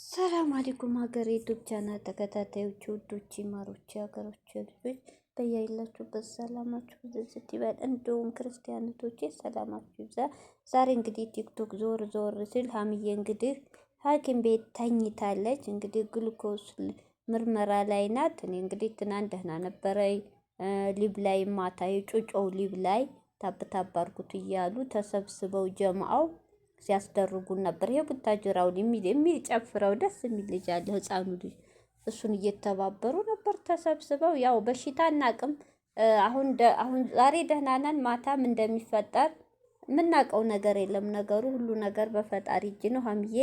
ሰላም አለይኩም ሀገሬ ዩቲዩብ ቻናል ተከታታዮች ውዶች ማሮች ሀገሮች ልጆች በያላችሁበት ሰላማችሁ ብዝት ይበል። እንደውም ክርስቲያኖቶቼ ሰላማችሁ ይብዛ። ዛሬ እንግዲህ ቲክቶክ ዞር ዞር ሲል ሀሚዬ እንግዲህ ሐኪም ቤት ተኝታለች። እንግዲህ ግሉኮስ ምርመራ ላይ ናት። እኔ እንግዲህ ትናንት ደህና ነበረ ሊብ ላይ ማታ የጩጮው ሊብ ላይ ታብ አድርጉት እያሉ ተሰብስበው ጀማው ሲያስደርጉን ነበር። ይሄ ቡታጅራው የሚጨፍረው ደስ የሚል ልጅ አለ፣ ህፃኑ ልጅ እሱን እየተባበሩ ነበር ተሰብስበው። ያው በሽታ እናቅም። አሁን ዛሬ ደህና ነን፣ ማታም እንደሚፈጠር የምናውቀው ነገር የለም። ነገሩ ሁሉ ነገር በፈጣሪ እጅ ነው። ሀሚዬ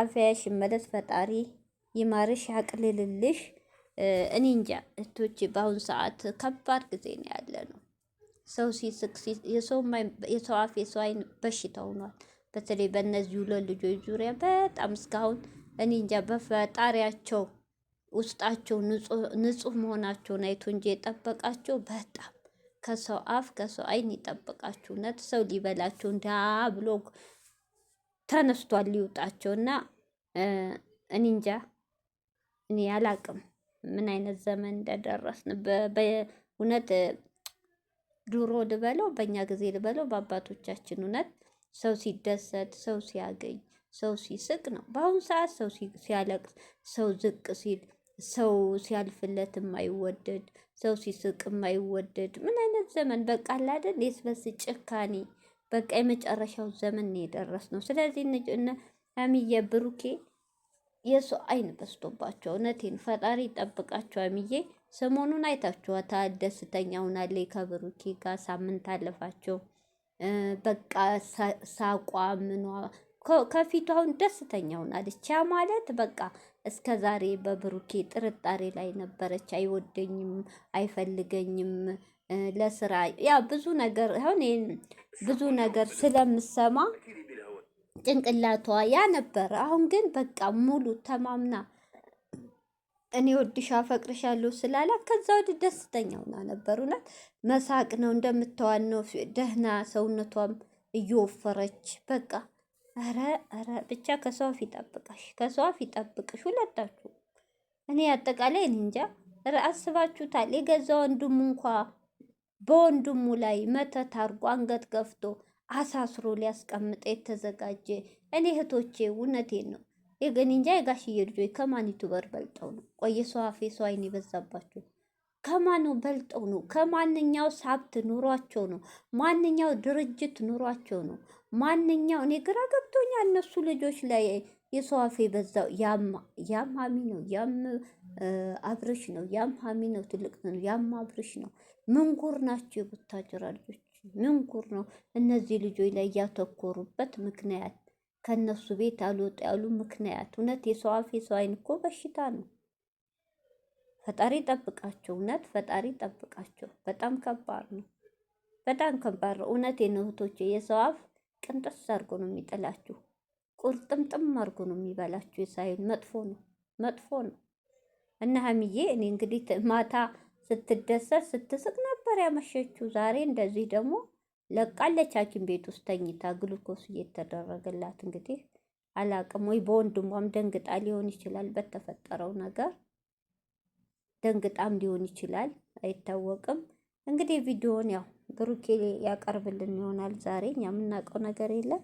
አፍያሽ ይመለስ፣ ፈጣሪ ይማርሽ፣ ያቅልልልሽ። እኔ እንጃ እህቶቼ፣ በአሁኑ ሰዓት ከባድ ጊዜ ነው ያለ ነው። ሰው ሲስቅ የሰው አፍ የሰው አይን በሽታ ሆኗል። በተለይ በእነዚህ ሁለት ልጆች ዙሪያ በጣም እስካሁን እኔ እንጃ በፈጣሪያቸው ውስጣቸው ንጹህ መሆናቸውን አይቶ እንጂ የጠበቃቸው በጣም ከሰው አፍ ከሰው አይን ይጠበቃችሁ። እውነት ሰው ሊበላቸው እንዳ ብሎ ተነስቷል ሊውጣቸው እና እኔ እንጃ እኔ አላቅም ምን አይነት ዘመን እንደደረስን በእውነት ድሮ ልበለው በእኛ ጊዜ ልበለው በአባቶቻችን እውነት ሰው ሲደሰት ሰው ሲያገኝ ሰው ሲስቅ ነው። በአሁኑ ሰዓት ሰው ሲያለቅስ ሰው ዝቅ ሲል ሰው ሲያልፍለት የማይወደድ ሰው ሲስቅ የማይወደድ ምን አይነት ዘመን በቃ አላደል የስበስ ጭካኔ በቃ የመጨረሻው ዘመን ነው የደረስነው። ስለዚህ እነ ሀሚዬ ብሩኬ የሰው አይን በስቶባቸው እውነቴን ፈጣሪ ይጠብቃቸው። ሀሚዬ ሰሞኑን አይታችኋታል፣ ደስተኛ ሆናለች ከብሩኬ ጋር ሳምንት አለፋቸው። በቃ ሳቋ ምኗ ከፊቱ አሁን ደስተኛ ሆናለች። ቻ ማለት በቃ እስከ ዛሬ በብሩኬ ጥርጣሬ ላይ ነበረች። አይወደኝም፣ አይፈልገኝም ለስራ ያ ብዙ ነገር አሁን ብዙ ነገር ስለምሰማ ጭንቅላቷ ያ ነበር። አሁን ግን በቃ ሙሉ ተማምና እኔ ወድሻ አፈቅርሻለሁ ስላላት ከዛ ወዲህ ደስተኛ ሆና ነበር። እውነት መሳቅ ነው እንደምታዋን ነው ደህና ሰውነቷም እየወፈረች በቃ ኧረ ብቻ ከሰው አፍ ይጠብቃሽ፣ ከሰው አፍ ይጠብቅሽ ሁለታችሁ። እኔ አጠቃላይ እኔ እንጃ አስባችሁታል? የገዛ ወንድሙ እንኳ በወንድሙ ላይ መተት አርጎ አንገት ገፍቶ አሳስሮ ሊያስቀምጥ የተዘጋጀ እኔ እህቶቼ እውነቴን ነው የገኒ እንጃ የጋሽዬ ልጆች ከማን ዩቱበር በልጠው ነው? ቆየ ሰው አፍ የሰው አይን የበዛባቸው ከማኑ በልጠው ነው? ከማንኛው ሀብት ኑሯቸው ነው? ማንኛው ድርጅት ኑሯቸው ነው? ማንኛው እኔ ግራ ገብቶኛል። እነሱ ልጆች ላይ የሰው አፍ የበዛው ያም ሀሚ ነው፣ ያም አብርሽ ነው፣ ያም ሀሚ ነው፣ ትልቅ ነው፣ ያም አብርሽ ነው። ምንጉር ናቸው የቡታጅራ ልጆች ምንጉር ነው። እነዚህ ልጆች ላይ ያተኮሩበት ምክንያት ከነሱ ቤት አልወጡ ያሉ ምክንያት እውነት የሰው አፍ የሰው አይን እኮ በሽታ ነው። ፈጣሪ ጠብቃቸው፣ እውነት ፈጣሪ ጠብቃቸው። በጣም ከባድ ነው፣ በጣም ከባድ ነው። እውነቴን ነው እህቶቼ፣ የሰው አፍ ቅንጥስ አድርጎ ነው የሚጥላችሁ፣ ቁርጥምጥም አድርጎ ነው የሚበላችሁ። የሳይን መጥፎ ነው፣ መጥፎ ነው። እና ሀሚዬ እኔ እንግዲህ ማታ ስትደሰት ስትስቅ ነበር ያመሸችው። ዛሬ እንደዚህ ደግሞ ለቃለች ሐኪም ቤት ውስጥ ተኝታ ግሉኮስ እየተደረገላት እንግዲህ አላቅም ወይ በወንድሟም ደንግጣ ሊሆን ይችላል። በተፈጠረው ነገር ደንግጣም ሊሆን ይችላል፣ አይታወቅም። እንግዲህ ቪዲዮውን ያው ብሩኬ ያቀርብልን ይሆናል ዛሬ። እኛ የምናውቀው ነገር የለም።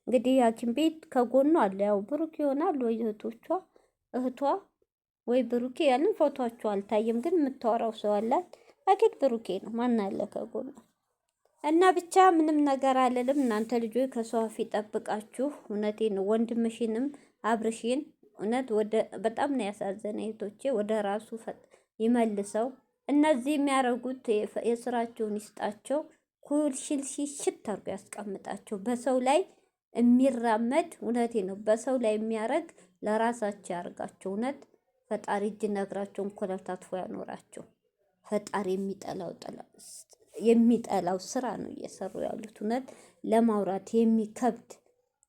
እንግዲህ ሐኪም ቤት ከጎኗ አለ ያው ብሩኬ ይሆናል ወይ እህቷ ወይ ብሩኬ። ያንን ፎቶቸው አልታየም፣ ግን የምታወራው ሰው አላት። አኪድ ብሩኬ ነው። ማን አለ ከጎኗ? እና ብቻ ምንም ነገር አልልም። እናንተ ልጆች ከሰው አፍ ይጠብቃችሁ። እውነቴን ነው። ወንድምሽንም አብርሽን እውነት በጣም ነው ያሳዘነ። እህቶቼ ወደ ራሱ ይመልሰው። እነዚህ የሚያደርጉት የስራቸውን ይስጣቸው። ኩልሽልሽት አድርጎ ያስቀምጣቸው። በሰው ላይ የሚራመድ እውነቴ ነው። በሰው ላይ የሚያደርግ ለራሳቸው ያርጋቸው። እውነት ፈጣሪ እጅ ነግራቸውን ኮለታትፎ ያኖራቸው። ፈጣሪ የሚጠላው ስራ ነው እየሰሩ ያሉት። እውነት ለማውራት የሚከብድ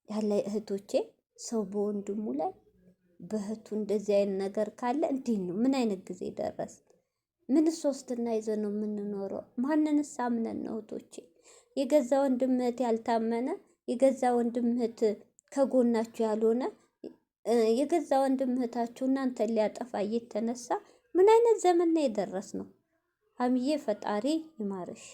ያለ እህቶቼ፣ ሰው በወንድሙ ላይ በእህቱ እንደዚህ አይነት ነገር ካለ እንዴት ነው? ምን አይነት ጊዜ ደረስ? ምን ሶስትና ይዘን ነው የምንኖረው? ማንንስ አምነን ነው እህቶቼ? የገዛ ወንድም እህት ያልታመነ የገዛ ወንድም እህት ከጎናችሁ ያልሆነ የገዛ ወንድም እህታችሁ እናንተን ሊያጠፋ እየተነሳ ምን አይነት ዘመን ነው የደረስ ነው? ሀይሚዬ ፈጣሪ ይማርሽ።